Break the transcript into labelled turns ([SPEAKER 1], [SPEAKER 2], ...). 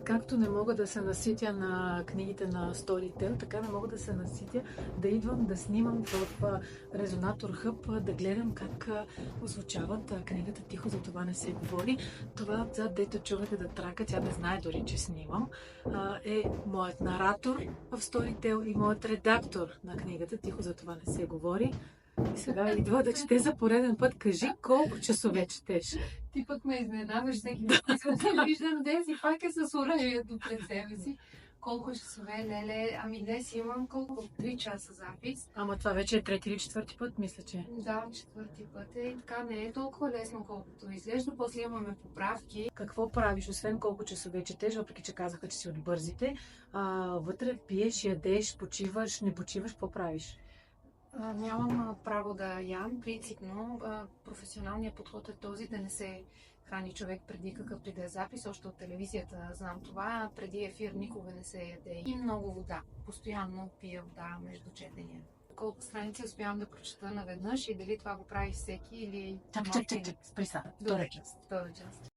[SPEAKER 1] Както не мога да се наситя на книгите на Storytel, така не мога да се наситя да идвам да снимам в Резонатор Хъб, да гледам как озвучават книгата "Тихо, за това не се говори". Това отзад, дето чувате да трака, тя не знае дори, че снимам, е моят наратор в Storytel и моят редактор на книгата "Тихо, за това не се говори". И сега идва да чете за пореден път. Кажи колко часове четеш?
[SPEAKER 2] Ти пък ме изненадваш всеки път, като виждам днес и пак е с оръжието пред себе си. Колко часове, леле? Ами днес имам колко? 3 часа запис.
[SPEAKER 1] Ама това вече е трети или четвърти път, мисля, че.
[SPEAKER 2] Да, четвърти път е. И така не е толкова лесно, колкото изглежда. После имаме поправки.
[SPEAKER 1] Какво правиш, освен колко часове четеш, въпреки че казаха, че си от бързите? Вътре пиеш, ядеш, почиваш, не почиваш, какво правиш?
[SPEAKER 2] Нямам право да ям. Принципно, професионалният подход е този да не се храни човек преди какъвто и да е запис. Още от телевизията знам това. Преди ефир никога не се яде. И много вода. Постоянно пия вода между четения. Колко страници успявам да прочета наведнъж и дали това го прави всеки или...
[SPEAKER 1] Чакай, спри са. Втора част.
[SPEAKER 2] Втора част.